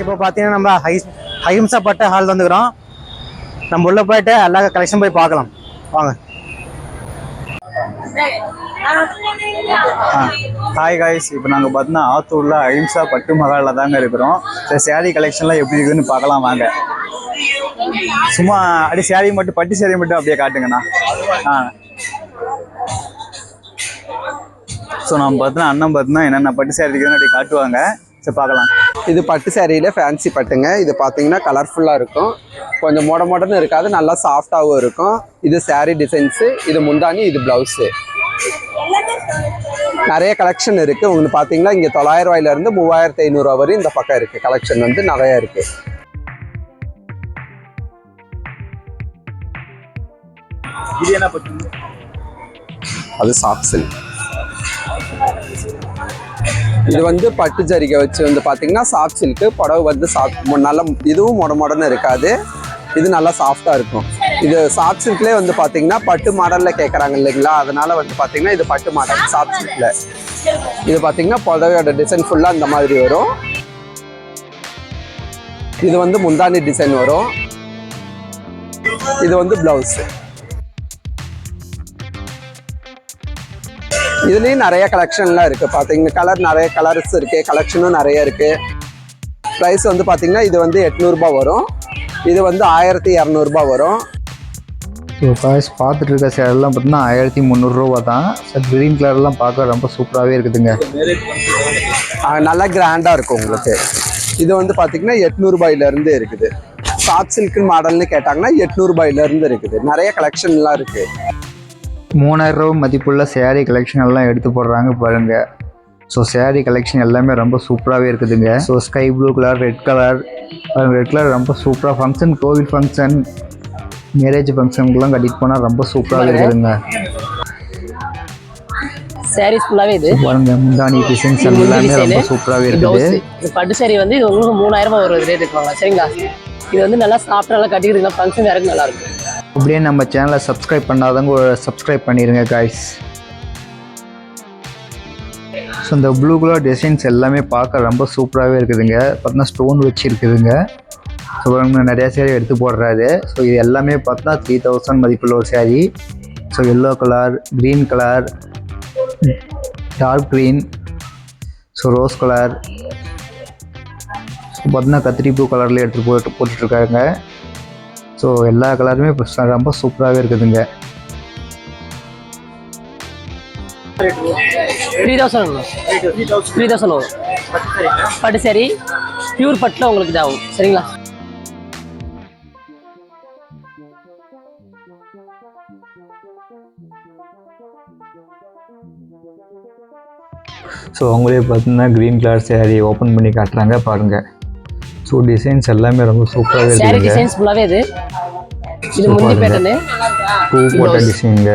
இப்போ பார்த்தீங்கன்னா நம்ம ஹைம்சா பட்டு ஹால் வந்துக்கிறோம். நம்ம உள்ளே போயிட்டு எல்லா கலெக்ஷன் போய் பார்க்கலாம் வாங்க. ஹாய் காய்ஸ், இப்போ நாங்கள் பார்த்தீங்கன்னா ஆத்தூரில் அஹிம்சா பட்டு மகாலில் தாங்க இருக்கிறோம். சரி, சேரீ கலெக்ஷன்லாம் எப்படி இருக்குதுன்னு பார்க்கலாம் வாங்க. சும்மா அப்படி சேரீ மட்டும் பட்டு சேரீ மட்டும் அப்படியே காட்டுங்கண்ணா. ஸோ நம்ம பார்த்தீங்கன்னா அண்ணன் பார்த்தீங்கன்னா என்னென்ன பட்டு சேரீ இருக்குதுன்னு அப்படி காட்டுவாங்க. சரி பார்க்கலாம். இது பட்டு சேரீயில் ஃபேன்சி பட்டுங்க. இது பார்த்தீங்கன்னா கலர்ஃபுல்லாக இருக்கும், கொஞ்சம் மொடன்னு இருக்காது, நல்லா சாஃப்டாகவும் இருக்கும். இது சேரீ டிசைன்ஸு, இது முந்தானி, இது ப்ளவுஸு. நிறைய கலெக்ஷன் இருக்குது. உங்களுக்கு பார்த்தீங்கன்னா இங்கே 900 ரூபாயிலேருந்து 3500 வரையும் இந்த பக்கம் இருக்குது. கலெக்ஷன் வந்து நிறையா இருக்குது. இது என்ன பட்டு? அது சாஃப்ட் சில்க். இது வந்து பட்டு ஜரிகை வச்சு வந்து பார்த்தீங்கன்னா சாஃப்ட் சில்க்கு. புடவை வந்து நல்லா இதுவும் மொடன்னு இருக்காது, இது நல்லா சாஃப்டாக இருக்கும். இது சாஃப்ட் சில்க்லேயே வந்து பார்த்தீங்கன்னா பட்டு மாடலில் கேட்குறாங்க இல்லைங்களா, அதனால வந்து பார்த்தீங்கன்னா இது பட்டு மாடல் சாஃப்ட் சில்கில். இது பார்த்தீங்கன்னா புடவையோட டிசைன் ஃபுல்லாக இந்த மாதிரி வரும். இது வந்து முந்தானி டிசைன் வரும். இது வந்து ப்ளவுஸு. இதுலேயும் நிறைய கலெக்ஷன்லாம் இருக்குது. பார்த்தீங்கன்னா நிறைய கலர்ஸ் இருக்குது, கலெக்ஷனும் நிறைய இருக்குது. ப்ரைஸ் வந்து பார்த்தீங்கன்னா இது வந்து 800 ரூபாய் வரும், இது வந்து 1200 வரும். ஸோ காய்ஸ் பார்த்துட்டு இருக்க சேரெல்லாம் பார்த்தீங்கன்னா 1300 ரூபா தான். சார் க்ரீன் கலர்லாம் பார்க்க ரொம்ப சூப்பராகவே இருக்குதுங்க, நல்லா கிராண்டாக இருக்கும் உங்களுக்கு. இது வந்து பார்த்தீங்கன்னா 800 ரூபாயிலேருந்து இருக்குது. சாஃப்ட் சில்க் மாடல்னு கேட்டாங்கன்னா 800 ரூபாயிலேருந்து இருக்குது. நிறைய கலெக்ஷன்லாம் இருக்குது. 3000 ரூபா மதிப்புள்ள சேரீ கலெக்ஷன் எல்லாம் எடுத்து போடுறாங்க பாருங்க. ஸோ சேரீ கலெக்ஷன் எல்லாமே ரொம்ப சூப்பராகவே இருக்குதுங்க. So sky blue colour, red colour ரொம்ப சூப்பராக ஃபங்க்ஷன், கோவில் ஃபங்க்ஷன், மேரேஜ் ஃபங்க்ஷனுக்குலாம் கட்டிட்டு போனால் ரொம்ப சூப்பராகவே இருக்குதுங்க. சாரீஸ் ஃபுல்லாவே இது பாருங்க, முந்தானி டிசைன்ஸ் எல்லாமே ரொம்ப சூப்பராகவே இருக்குது. இந்த பட்டு சாரி வந்து இது உங்களுக்கு 3000 ரூபாய் ஒரு ரேட் இருக்குவாங்க சரிங்களா. இது வந்து நல்லா சாஃப்டாக நல்லா கட்டிக்கிறீங்களா, ஃபங்க்ஷன் வேறு நல்லா இருக்கும். அப்படியே நம்ம சேனலை சப்ஸ்கிரைப் பண்ணாதவங்க ஒரு சப்ஸ்கிரைப் பண்ணிடுங்க காய்ஸ். ஸோ இந்த ப்ளூ கலர் டிசைன்ஸ் எல்லாமே பார்க்க ரொம்ப சூப்பராகவே இருக்குதுங்க. பார்த்தீங்கன்னா ஸ்டோன் வச்சு இருக்குதுங்க. ஸோ நிறையா சேரீ எடுத்து போடுறாரு. ஸோ இது எல்லாமே பார்த்தா 3000 மதிப்புள்ள ஒரு saree. So yellow colour, green colour, dark green, so rose colour, so பார்த்தீங்கன்னா கத்திரிப்பூ கலர்லேயே எடுத்து போட்டுட்ருக்காங்க. ஸோ எல்லா கலருமே ரொம்ப சூப்பராகவே இருக்குதுங்க. 3000 வரும் பட்டு சாரி, பியூர் பட்டில் உங்களுக்கு இதாகும் சரிங்களா. ஸோ அவங்களே பார்த்தீங்கன்னா க்ரீன் கலர் சேரீ ஓப்பன் பண்ணி காட்டுறாங்க பாருங்கள். ஸோ டிசைன்ஸ் எல்லாமே ரொம்ப சூப்பராகவே இருக்குது. டிசைன்ஸ் ஃபுல்லாகவே இது முந்தி பேட்டர்னு பூ போட்ட டிசைனுங்க.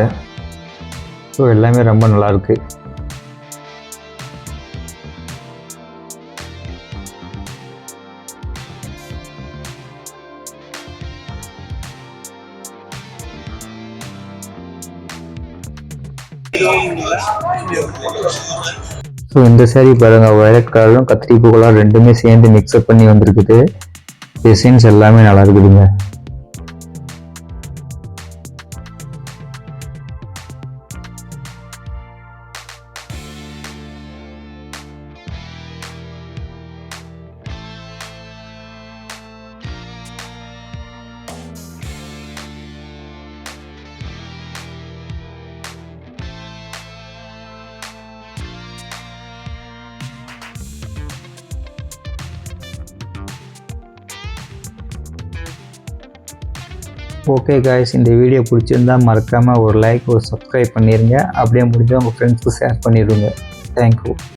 ஸோ எல்லாமே ரொம்ப நல்லாயிருக்கு. ஸோ இந்த சேரீ பாருங்கள், வயலட் கலரும் கத்திரிப்பூ கலர் ரெண்டுமே சேர்ந்து மிக்ஸ்அப் பண்ணி வந்திருக்குது. டிசைன்ஸ் எல்லாமே நல்லா இருக்குதுங்க. ஓகே காய்ஸ், இந்த வீடியோ பிடிச்சிருந்தால் மறக்காமல் ஒரு லைக், ஒரு சப்ஸ்கிரைப் பண்ணிடுங்க. அப்படியே முடிஞ்சால் உங்கள் ஃப்ரெண்ட்ஸ்க்கு ஷேர் பண்ணிடுங்க. தேங்க்யூ.